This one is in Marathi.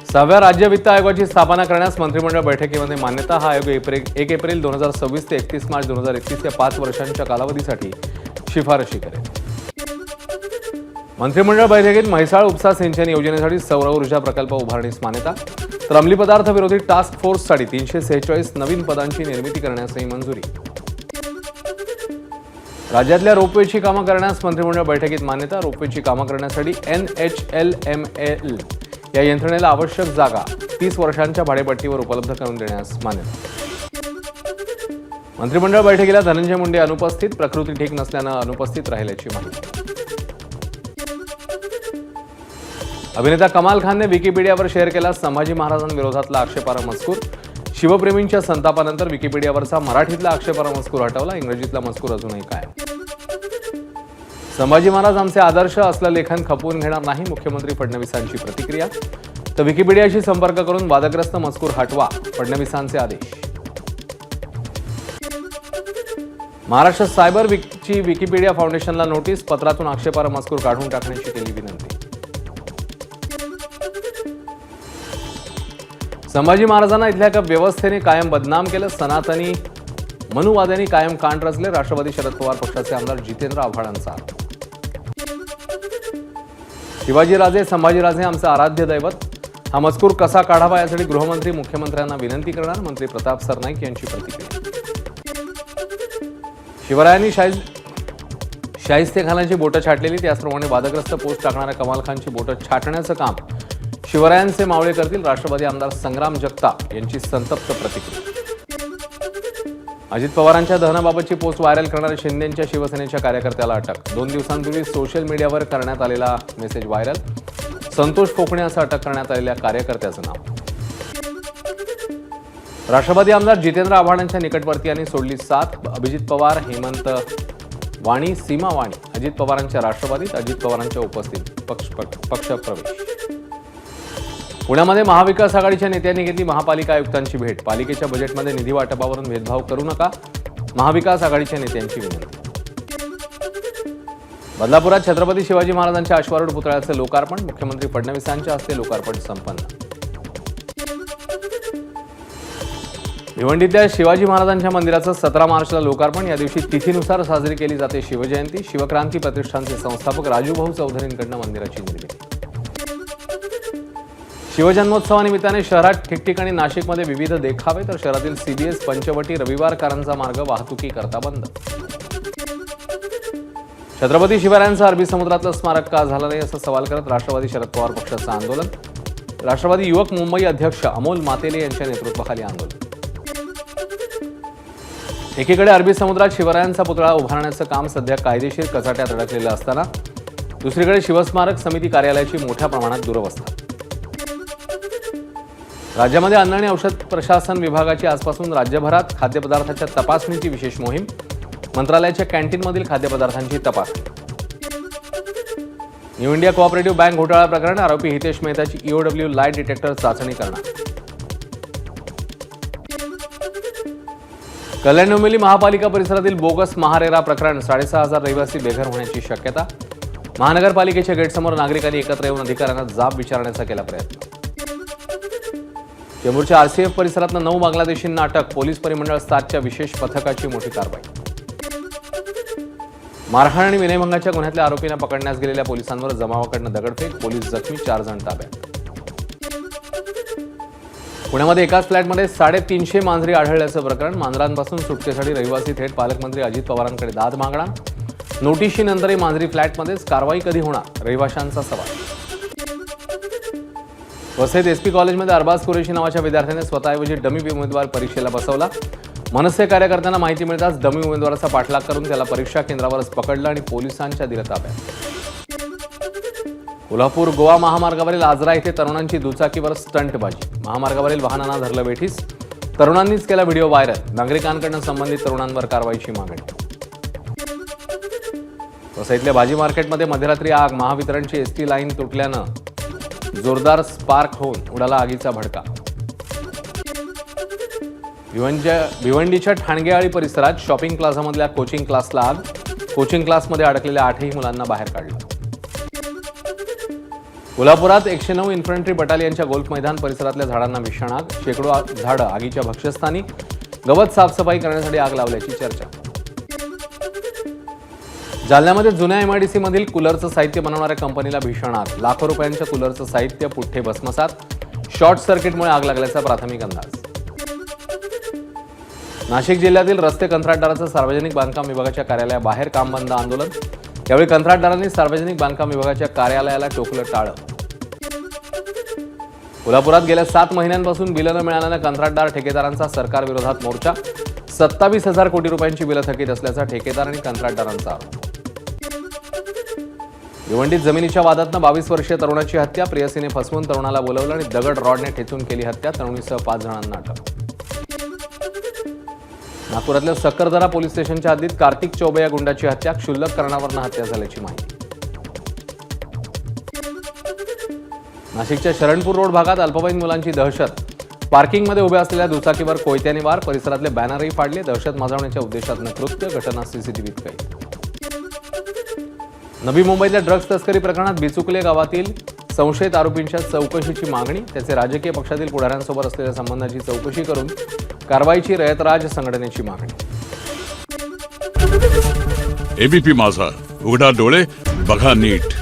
6व्या राज्य वित्त आयोगाची स्थापना करण्यास मंत्रिमंडळ बैठकीमध्ये मान्यता। हा आयोग 1 एप्रिल 2026 ते 31 मार्च 2031 या 5 वर्षांच्या कालावधीसाठी शिफारशी करेल। मंत्रिमंडळ बैठकीत म्हैसाळ उपसा सिंचन योजनेसाठी सौर ऊर्जा प्रकल्प उभारणीस मान्यता, तर अंमली पदार्थ विरोधी टास्क फोर्ससाठी 346 नवीन पदांची निर्मिती करण्यासही मंजुरी। राज्यातल्या रोपवेची कामं करण्यास मंत्रिमंडळ बैठकीत मान्यता। रोपवेची कामं करण्यासाठी NHLML या यंत्रणेला आवश्यक जागा 30 वर्षांच्या भाडेपट्टीवर उपलब्ध करून देण्यास मान्यता। मंत्रिमंडळ बैठकीला धनंजय मुंडे अनुपस्थित, प्रकृती ठीक नसल्यानं अनुपस्थित राहिल्याची माहिती। अभिनेता कमाल खानने विकिपीडियावर शेअर केला संभाजी महाराजांविरोधातला आक्षेपार्ह मजकूर। शिवप्रेमींच्या संतापानंतर विकिपीडियावरचा मराठीतला आक्षेपार्ह मजकूर हटवला, इंग्रजीतला मजकूर अजूनही कायम। संभाजी महाराज आमचे आदर्श असलं लेखन खपवून घेणार नाही, मुख्यमंत्री फडणवीसांची प्रतिक्रिया। तर विकिपीडियाशी संपर्क करून वादग्रस्त मजकूर हटवा, फडणवीसांचे आदेश। महाराष्ट्र सायबर वीकची विकिपीडिया फाउंडेशनला नोटीस, पत्रातून आक्षेपार्ह मजकूर काढून टाकण्याची केली विनंती। संभाजी महाराजांना इथल्या व्यवस्थेने कायम बदनाम केलं, सनातनी मनुवाद्यांनी कायम कान रचले, राष्ट्रवादी शरद पवार पक्षाचे आमदार जितेंद्र आव्हाडांचा। शिवाजीराजे संभाजीराजे आमचे आराध्य दैवत, हा मजकूर कसा काढावा यासाठी गृहमंत्री मुख्यमंत्र्यांना विनंती करणार, मंत्री प्रताप सरनाईक यांची प्रतिक्रिया। शिवरायांनी शाहिस्तेखानाची बोटं छाटलेली, त्याचप्रमाणे वादग्रस्त पोस्ट टाकणाऱ्या कमाल खानची बोटं छाटण्याचं काम शिवरायांचे मावळे करतील, राष्ट्रवादी आमदार संग्राम जगताप यांची संतप्त प्रतिक्रिया। अजित पवारांच्या दहनाबाबतची पोस्ट व्हायरल करणाऱ्या शिंदेंच्या शिवसेनेच्या कार्यकर्त्याला अटक। 2 दिवसांपूर्वी सोशल मीडियावर करण्यात आलेला मेसेज व्हायरल, संतोष कोकणे असं अटक करण्यात आलेल्या कार्यकर्त्याचं नाव। राष्ट्रवादी आमदार जितेंद्र आव्हाडांच्या निकटवर्तीयांनी सोडली साथ, अभिजित पवार, हेमंत वाणी, सीमा वाणी अजित पवारांच्या राष्ट्रवादीत, अजित पवारांच्या उपस्थितीत पक्षप्रवेश। पुण्यामध्ये महाविकास आघाडीच्या नेत्यांनी घेतली महापालिका आयुक्तांची भेट, पालिकेच्या बजेटमध्ये निधी वाटपावरून भेदभाव करू नका, महाविकास आघाडीच्या नेत्यांची विनंती। बदलापुरात छत्रपती शिवाजी महाराजांच्या अश्वारूढ पुतळ्याचे लोकार्पण, मुख्यमंत्री फडणवीसांच्या हस्ते लोकार्पण संपन्न। भिवंडीतल्या शिवाजी महाराजांच्या मंदिराचं 17 मार्चला लोकार्पण, या दिवशी तिथीनुसार साजरी केली जाते शिवजयंती। शिवक्रांती प्रतिष्ठानचे संस्थापक राजूभाऊ चौधरींकडून मंदिराची निर्मिती। शिवजन्मोत्सवानिमित्ताने शहरात ठिकठिकाणी नाशिकमध्ये विविध देखावे, तर शहरातील CBS पंचवटी रविवार कारंजा मार्ग वाहतुकीकरता बंद। छत्रपती शिवरायांचं अरबी समुद्रातलं स्मारक का झालं नाही असा सवाल करत राष्ट्रवादी शरद पवार पक्षाचं आंदोलन, राष्ट्रवादी युवक मुंबई अध्यक्ष अमोल मातेले यांच्या नेतृत्वाखाली आंदोलन। एकीकडे अरबी समुद्रात शिवरायांचा पुतळा उभारण्याचं काम सध्या कायदेशीर कचाट्यात अडकलेलं असताना दुसरीकडे शिवस्मारक समिती कार्यालयाची मोठ्या प्रमाणात दुरवस्था। राज्यामध्ये अन्न आणि औषध प्रशासन विभागाची आजपासून राज्यभरात खाद्यपदार्थाच्या तपासणीची विशेष मोहीम, मंत्रालयाच्या कॅन्टीनमधील खाद्यपदार्थांची तपासणी। न्यू इंडिया कोऑपरेटिव्ह बँक घोटाळा प्रकरण, आरोपी हितेश मेहताची EOW लाय डिटेक्टर चाचणी करणार। कल्याण डोंबिवली महापालिका परिसरातील बोगस महारेरा प्रकरण, 6,500 रहिवासी बेघर होण्याची शक्यता। महानगरपालिकेच्या गेटसमोर नागरिकांनी एकत्र येऊन अधिकाऱ्यांना जाब विचारण्याचा केला प्रयत्न। चेंबूरच्या RCF परिसरातनं 9 बांगलादेशींना अटक, पोलीस परिमंडळ 7च्या विशेष पथकाची मोठी कारवाई। मारहाण आणि विनयभंगाच्या गुन्ह्यातल्या आरोपींना पकडण्यास गेलेल्या पोलिसांवर जमावाकडनं दगडफेक, पोलीस जखमी, 4 जण ताब्यात। पुण्यामध्ये एकाच फ्लॅटमध्ये 350 मांजरी आढळल्याचं प्रकरण, मांजरांपासून सुटकेसाठी रहिवासी थेट पालकमंत्री अजित पवारांकडे दाद मागणार, नोटिशीनंतरही मांजरी फ्लॅटमध्येच, कारवाई कधी होणार, रहिवाशांचा सवाल। वसईत SP कॉलेजमध्ये अरबाज कुरेशी नावाच्या विद्यार्थ्याने स्वतःऐवजी डमी उमेदवार परीक्षेला बसवला। मनसे कार्यकर्त्यांना माहिती मिळताच डमी उमेदवाराचा पाठलाग करून त्याला परीक्षा केंद्रावरच पकडलं आणि पोलिसांच्या दिलं ताब्यात। कोल्हापूर गोवा महामार्गावरील आजरा येथे तरुणांची दुचाकीवर स्टंटबाजी, महामार्गावरील वाहनांना धरलं वेठीस, तरुणांनीच केला व्हिडिओ व्हायरल, नागरिकांकडून संबंधित तरुणांवर कारवाईची मागणी। वसईतल्या भाजी मार्केटमध्ये मध्यरात्री आग, महावितरणची ST लाईन तुटल्यानं जोरदार स्पार्क होऊन उडाला आगीचा भडका। भिवंडीच्या ठाणगेआळी परिसरात शॉपिंग प्लाझामधल्या कोचिंग क्लासला आग, कोचिंग क्लासमध्ये अडकलेल्या 8ही मुलांना बाहेर काढलं। कोल्हापुरात 109 इन्फंट्री बटालियनच्या गोल्फ मैदान परिसरातल्या झाडांना भीषण आग. शेकडो झाडं आगीच्या भक्ष्यस्थानी. गवत साफसफाई करण्यासाठी आग लावल्याची चर्चा. जालन्यामध्ये जुन्या MIDC मधील कूलरचं साहित्य बनवणाऱ्या कंपनीला भीषण आग. लाखो रुपयांच्या कूलरचं साहित्य पुठ्ठे भस्मसात. शॉर्ट सर्किटमुळे आग लागल्याचा प्राथमिक अंदाज. नाशिक जिल्ह्यातील रस्ते कंत्राटदाराचं सार्वजनिक बांधकाम विभागाच्या कार्यालयाबाहेर काम बंद आंदोलन. यावेळी कंत्राटदारांनी सार्वजनिक बांधकाम विभागाच्या कार्यालयाला टोकलं टाळं. कोल्हापुरात गेल्या 7 महिन्यांपासून बिलं न मिळाल्यानं कंत्राटदार ठेकेदारांचा सरकार विरोधात मोर्चा. 27,000 कोटी रुपयांची बिलं थकीत असल्याचा ठेकेदार आणि कंत्राटदारांचा आरोप. भिवंडीत जमिनीच्या वादातनं 22 वर्षीय तरुणाची हत्या. प्रेयसीने फसवून तरुणाला बोलवलं आणि दगड रॉडने ठेचून केली हत्या. तरुणीसह 5 जणांना अटक. नागपुरातल्या सक्करदरा पोलीस स्टेशनच्या हद्दीत कार्तिक चौबे या गुंडाची हत्या. क्षुल्लक कारणावरून हत्या झाल्याची माहिती. नाशिकच्या शरणपूर रोड भागात अल्पवयीन मुलांची दहशत. पार्किंगमध्ये उभ्या असलेल्या दुचाकीवर कोयत्याने वार. परिसरातले बॅनरही फाडले. दहशत माजवण्याच्या उद्देशानं कृत्य. घटना CCTVत कैद. नवी मुंबईतल्या ड्रग्ज तस्करी प्रकरणात बिचुकले गावातील संशयित आरोपींच्या चौकशीची मागणी. त्याचे राजकीय पक्षातील पुढाऱ्यांसोबत असलेल्या संबंधाची चौकशी करून कारवाईची रयतराज संघटनेची मागणी. ABP माझा, उघडा डोळे बघा नीट.